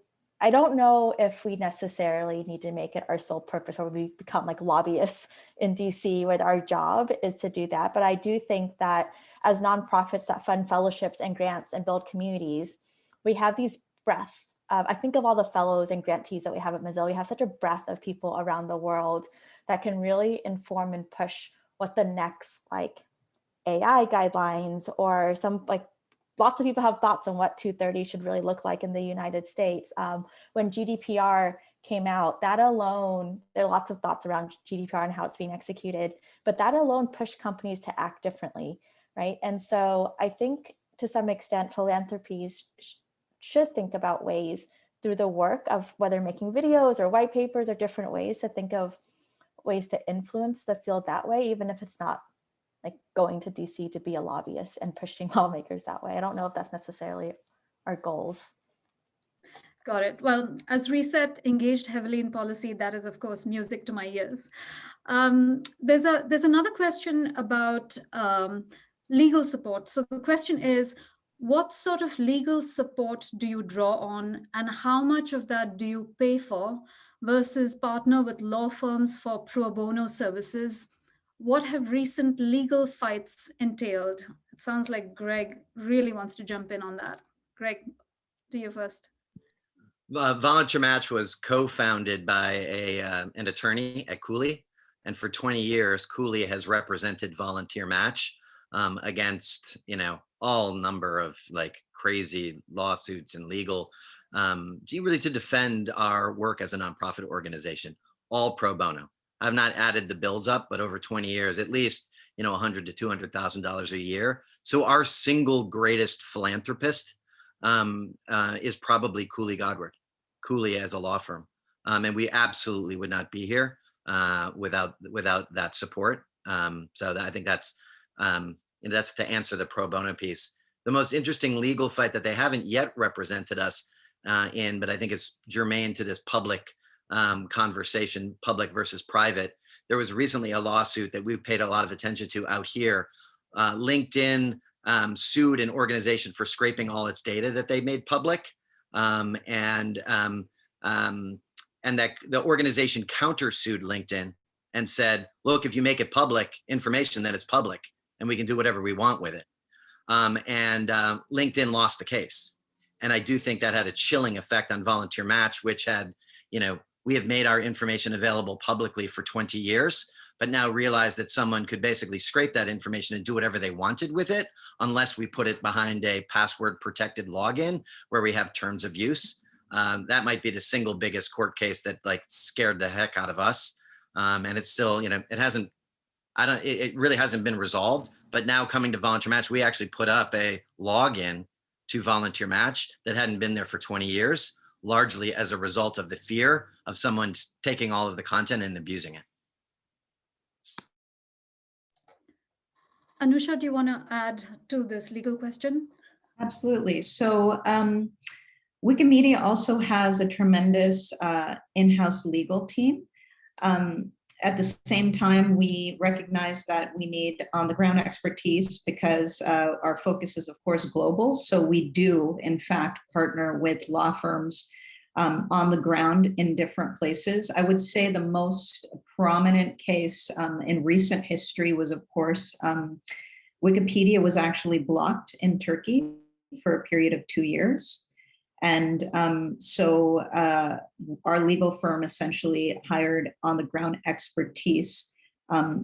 don't know if we necessarily need to make it our sole purpose, or we become like lobbyists in DC where our job is to do that. But I do think that as nonprofits that fund fellowships and grants and build communities, we have these breadth of, I think of all the fellows and grantees that we have at Mozilla, we have such a breadth of people around the world that can really inform and push what the next AI guidelines, or some lots of people have thoughts on what 230 should really look like in the United States. When GDPR came out, that alone, there are lots of thoughts around GDPR and how it's being executed, but that alone pushed companies to act differently, right? And so I think to some extent, philanthropies should think about ways through the work of whether making videos or white papers or different ways to think of ways to influence the field that way, even if it's not like going to DC to be a lobbyist and pushing lawmakers that way. I don't know if that's necessarily our goals. Got it. Well, as Reset engaged heavily in policy, that is, of course, music to my ears. There's another question about legal support. So the question is, what sort of legal support do you draw on, and how much of that do you pay for versus partner with law firms for pro bono services? What have recent legal fights entailed? It sounds like Greg really wants to jump in on that. Greg, to you first. VolunteerMatch was co-founded by an attorney at Cooley, and for 20 years, Cooley has represented VolunteerMatch against, all number of like crazy lawsuits and legal, really to defend our work as a nonprofit organization, all pro bono. I've not added the bills up, but over 20 years, at least, $100,000 to $200,000 a year. So our single greatest philanthropist is probably Cooley Godward, Cooley as a law firm. And we absolutely would not be here without that support. I think that's to answer the pro bono piece. The most interesting legal fight that they haven't yet represented us in, but I think is germane to this public conversation, public versus private. There was recently a lawsuit that we paid a lot of attention to out here. LinkedIn sued an organization for scraping all its data that they made public, and that the organization countersued LinkedIn and said, look, if you make it public information, then it's public and we can do whatever we want with it. LinkedIn lost the case. And I do think that had a chilling effect on VolunteerMatch, which had, we have made our information available publicly for 20 years, but now realize that someone could basically scrape that information and do whatever they wanted with it, unless we put it behind a password protected login where we have terms of use. That might be the single biggest court case that like scared the heck out of us. And it's still, it really hasn't been resolved, but now coming to VolunteerMatch, we actually put up a login to VolunteerMatch that hadn't been there for 20 years, largely as a result of the fear of someone taking all of the content and abusing it. Anusha, do you want to add to this legal question? Absolutely. So Wikimedia also has a tremendous in-house legal team. At the same time, we recognize that we need on-the-ground expertise because our focus is, of course, global. So we do, in fact, partner with law firms on the ground in different places. I would say the most prominent case in recent history was, of course, Wikipedia was actually blocked in Turkey for a period of 2 years. And so our legal firm essentially hired on the ground expertise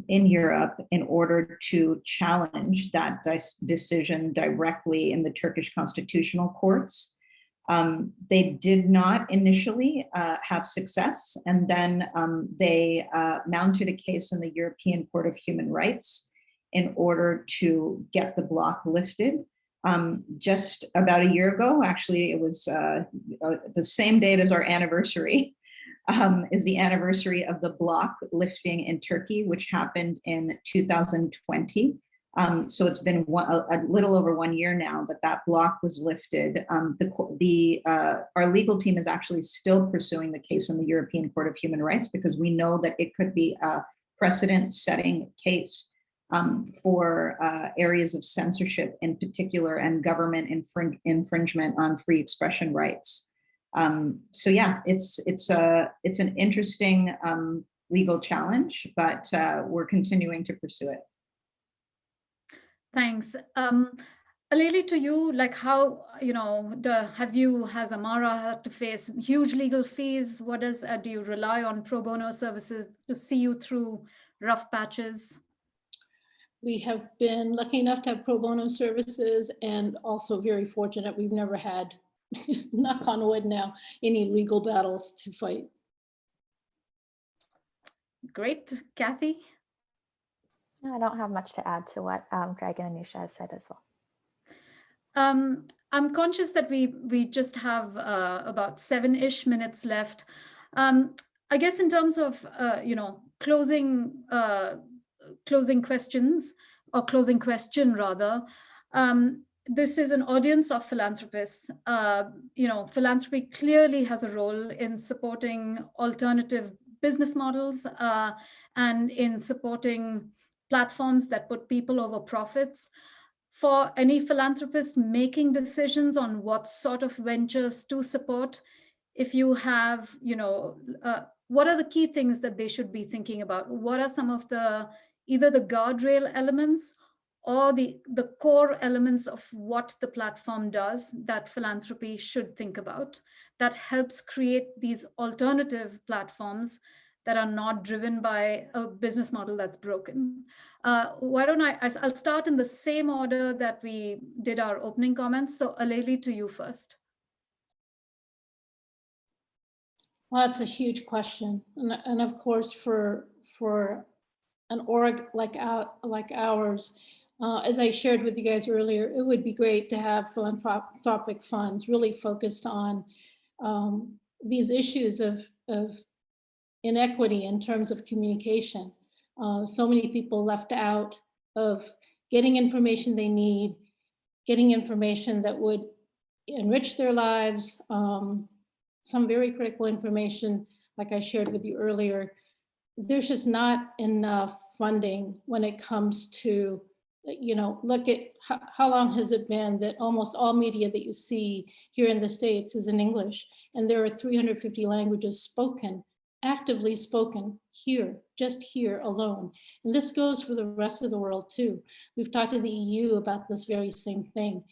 in Europe in order to challenge that decision directly in the Turkish constitutional courts. They did not initially have success, and then they mounted a case in the European Court of Human Rights in order to get the block lifted. Just about a year ago, actually, it was the same date as our anniversary, is the anniversary of the block lifting in Turkey, which happened in 2020. So it's been a little over 1 year now that block was lifted. Our legal team is actually still pursuing the case in the European Court of Human Rights because we know that it could be a precedent-setting case for areas of censorship in particular and government infringement on free expression rights. So yeah, it's an interesting legal challenge, but we're continuing to pursue it. Thanks. Aleli, to you, like how, has Amara had to face huge legal fees? Do you rely on pro bono services to see you through rough patches? We have been lucky enough to have pro bono services and also very fortunate we've never had, knock on wood now, any legal battles to fight. Great. Kathy? No, I don't have much to add to what Greg and Anusha has said as well. I'm conscious that we just have about 7-ish minutes left. I guess in terms of closing questions, or closing question rather, this is an audience of philanthropists. Philanthropy clearly has a role in supporting alternative business models and in supporting platforms that put people over profits. For any philanthropist making decisions on what sort of ventures to support, if you have, what are the key things that they should be thinking about? What are some of either the guardrail elements or the core elements of what the platform does that philanthropy should think about that helps create these alternative platforms that are not driven by a business model that's broken? Why don't I'll start in the same order that we did our opening comments. So Aleli, to you first. Well, that's a huge question. And of course, for an org like ours, as I shared with you guys earlier, it would be great to have philanthropic funds really focused on these issues of inequity in terms of communication. So many people left out of getting information they need, getting information that would enrich their lives, some very critical information, like I shared with you earlier. There's just not enough funding when it comes to, look at how long has it been that almost all media that you see here in the States is in English, and there are 350 languages spoken, actively spoken here, just here alone. And this goes for the rest of the world too. We've talked to the EU about this very same thing.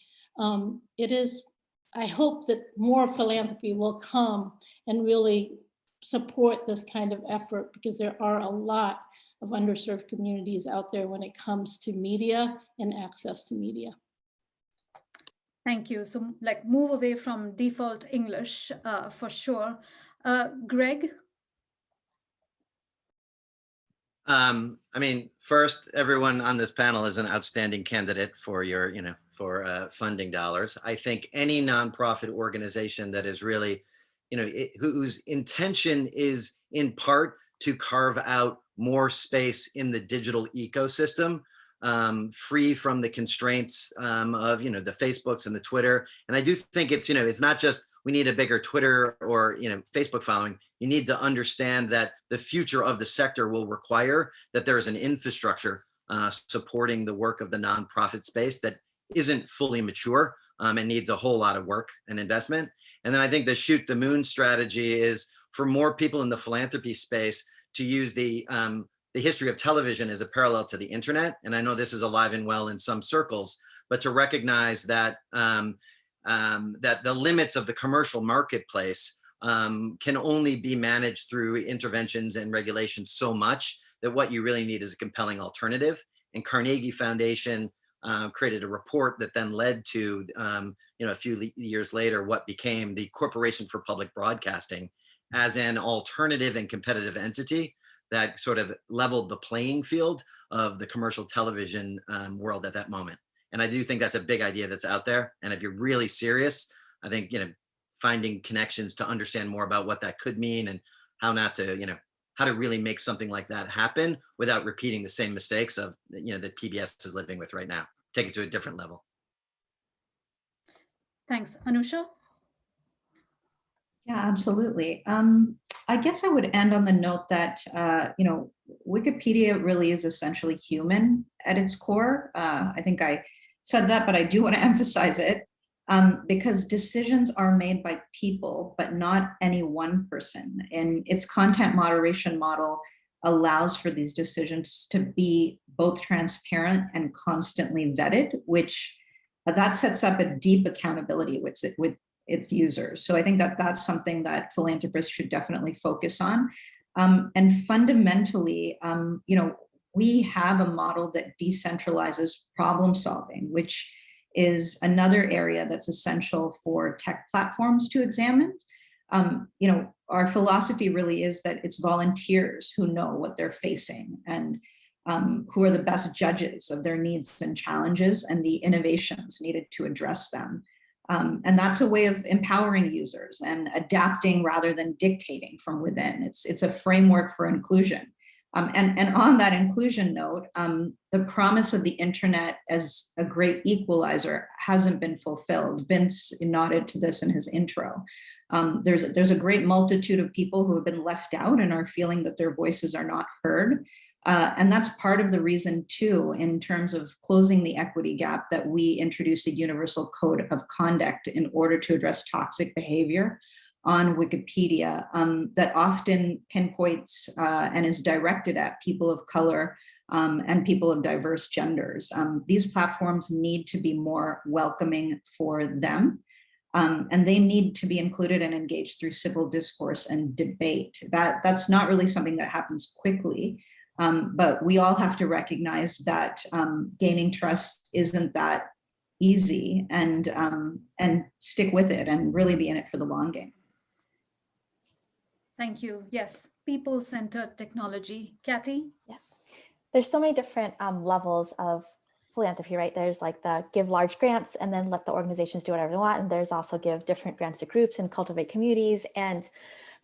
I hope that more philanthropy will come and really support this kind of effort, because there are a lot of underserved communities out there when it comes to media and access to media. Thank you. So move away from default English for sure. Greg? First, everyone on this panel is an outstanding candidate for your, for funding dollars. I think any nonprofit organization that is really, whose intention is in part to carve out more space in the digital ecosystem, free from the constraints of, the Facebooks and the Twitter. And I do think it's, it's not just we need a bigger Twitter or, Facebook following. You need to understand that the future of the sector will require that there is an infrastructure supporting the work of the nonprofit space that isn't fully mature and needs a whole lot of work and investment. And then I think the shoot the moon strategy is for more people in the philanthropy space to use the history of television as a parallel to the internet. And I know this is alive and well in some circles, but to recognize that that the limits of the commercial marketplace can only be managed through interventions and regulations so much that what you really need is a compelling alternative. And Carnegie Foundation created a report that then led to, a few years later, what became the Corporation for Public Broadcasting as an alternative and competitive entity that sort of leveled the playing field of the commercial television world at that moment. And I do think that's a big idea that's out there. And if you're really serious, I think, finding connections to understand more about what that could mean and how not to, how to really make something like that happen without repeating the same mistakes of, that PBS is living with right now. Take it to a different level. Thanks. Anusha? Yeah, absolutely. I guess I would end on the note that, Wikipedia really is essentially human at its core. I think I said that, but I do want to emphasize it because decisions are made by people, but not any one person. And its content moderation model allows for these decisions to be both transparent and constantly vetted, which that sets up a deep accountability with its users. So I think that that's something that philanthropists should definitely focus on. And fundamentally, we have a model that decentralizes problem solving, which is another area that's essential for tech platforms to examine. our philosophy really is that it's volunteers who know what they're facing and who are the best judges of their needs and challenges and the innovations needed to address them. And that's a way of empowering users and adapting rather than dictating from within. It's a framework for inclusion. And on that inclusion note, the promise of the internet as a great equalizer hasn't been fulfilled. Vince nodded to this in his intro. There's a great multitude of people who have been left out and are feeling that their voices are not heard. And that's part of the reason too, in terms of closing the equity gap, that we introduced a universal code of conduct in order to address toxic behavior on Wikipedia that often pinpoints and is directed at people of color and people of diverse genders. These platforms need to be more welcoming for them. And they need to be included and engaged through civil discourse and debate. That's not really something that happens quickly, but we all have to recognize that gaining trust isn't that easy, and stick with it and really be in it for the long game. Thank you. Yes, people-centered technology. Kathy? Yeah, there's so many different levels of philanthropy, right? There's like the give large grants and then let the organizations do whatever they want. And there's also give different grants to groups and cultivate communities. And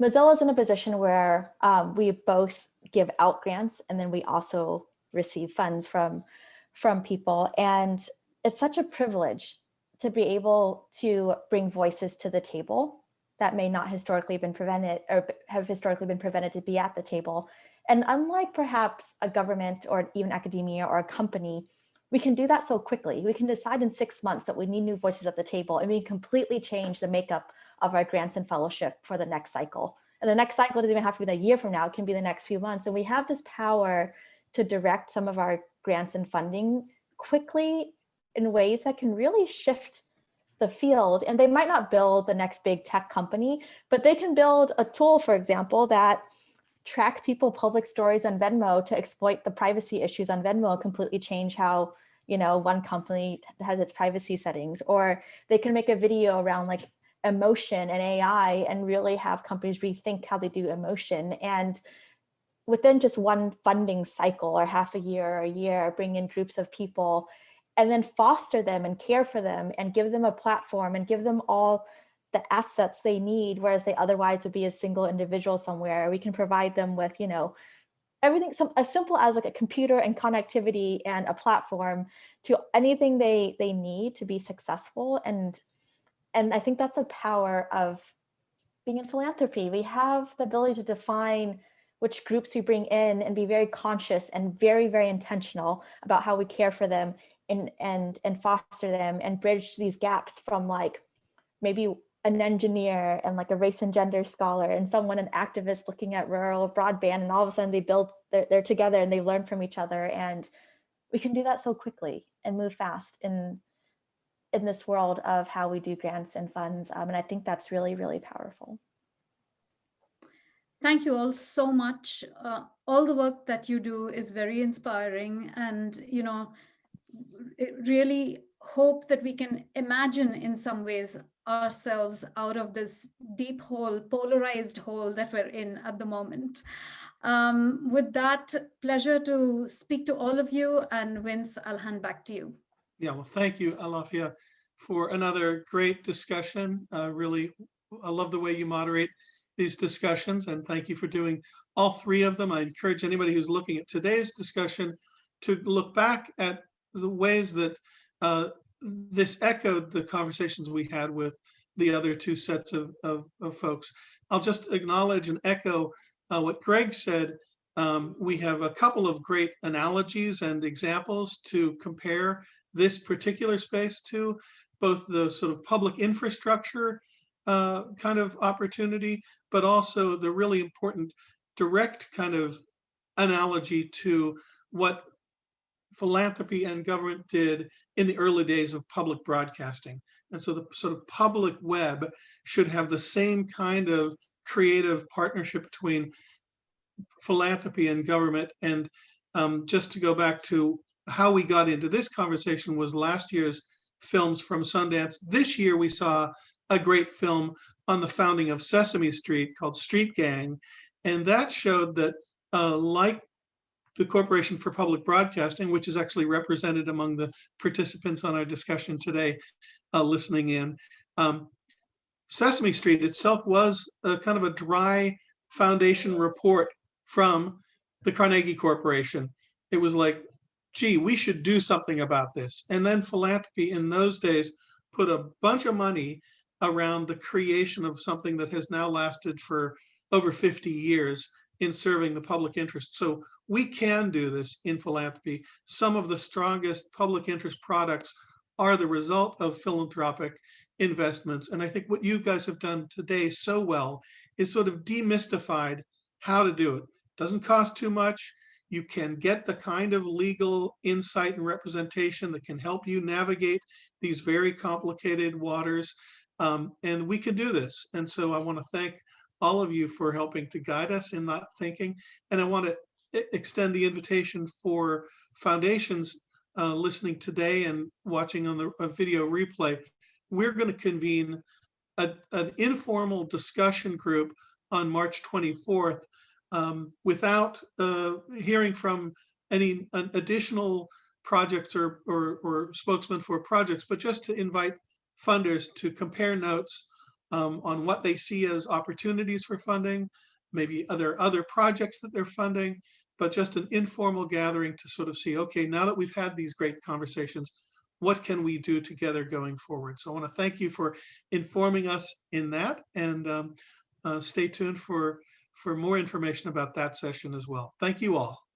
Mozilla is in a position where we both give out grants and then we also receive funds from people. And it's such a privilege to be able to bring voices to the table that may not historically been prevented or have historically been prevented to be at the table. And unlike perhaps a government or even academia or a company, we can do that so quickly. We can decide in 6 months that we need new voices at the table, and we can completely change the makeup of our grants and fellowship for the next cycle. And the next cycle doesn't even have to be the year from now, it can be the next few months. And we have this power to direct some of our grants and funding quickly in ways that can really shift the field. And they might not build the next big tech company, but they can build a tool, for example, that tracks people public stories on Venmo to exploit the privacy issues on Venmo and completely change how, one company has its privacy settings. Or they can make a video around like emotion and AI and really have companies rethink how they do emotion. And within just one funding cycle or half a year or a year, bring in groups of people and then foster them and care for them and give them a platform and give them all the assets they need, whereas they otherwise would be a single individual somewhere. We can provide them with, everything as simple as like a computer and connectivity and a platform to anything they need to be successful. And I think that's the power of being in philanthropy. We have the ability to define which groups we bring in and be very conscious and very, very intentional about how we care for them and foster them and bridge these gaps from like maybe an engineer and like a race and gender scholar and an activist looking at rural broadband, and all of a sudden they're together and they learn from each other. And we can do that so quickly and move fast in this world of how we do grants and funds. And I think that's really, really powerful. Thank you all so much. All the work that you do is very inspiring, and really hope that we can imagine in some ways ourselves out of this deep hole, polarized hole that we're in at the moment. With that, pleasure to speak to all of you, and Vince, I'll hand back to you. Yeah, well, thank you, Alaphia, for another great discussion. Really, I love the way you moderate these discussions, and thank you for doing all three of them. I encourage anybody who's looking at today's discussion to look back at the ways that this echoed the conversations we had with the other two sets of folks. I'll just acknowledge and echo what Greg said. We have a couple of great analogies and examples to compare this particular space to, both the sort of public infrastructure kind of opportunity, but also the really important direct kind of analogy to what philanthropy and government did in the early days of public broadcasting. And so the sort of public web should have the same kind of creative partnership between philanthropy and government. And just to go back to how we got into this conversation was last year's films from Sundance. This year we saw a great film on the founding of Sesame Street called Street Gang. And that showed that like the Corporation for Public Broadcasting, which is actually represented among the participants on our discussion today, listening in, Sesame Street itself was a kind of a dry foundation report from the Carnegie Corporation. It was like, gee, we should do something about this. And then philanthropy in those days put a bunch of money around the creation of something that has now lasted for over 50 years in serving the public interest. So we can do this in philanthropy. Some of the strongest public interest products are the result of philanthropic investments. And I think what you guys have done today so well is sort of demystified how to do it. Doesn't cost too much. You can get the kind of legal insight and representation that can help you navigate these very complicated waters. And we can do this. And so I want to thank all of you for helping to guide us in that thinking. And I want to extend the invitation for foundations listening today and watching on the video replay. We're going to convene an informal discussion group on March 24th without hearing from any additional projects or spokesmen for projects, but just to invite funders to compare notes on what they see as opportunities for funding, maybe other projects that they're funding, but just an informal gathering to sort of see, okay, now that we've had these great conversations, what can we do together going forward? So I want to thank you for informing us in that, and stay tuned for more information about that session as well. Thank you all.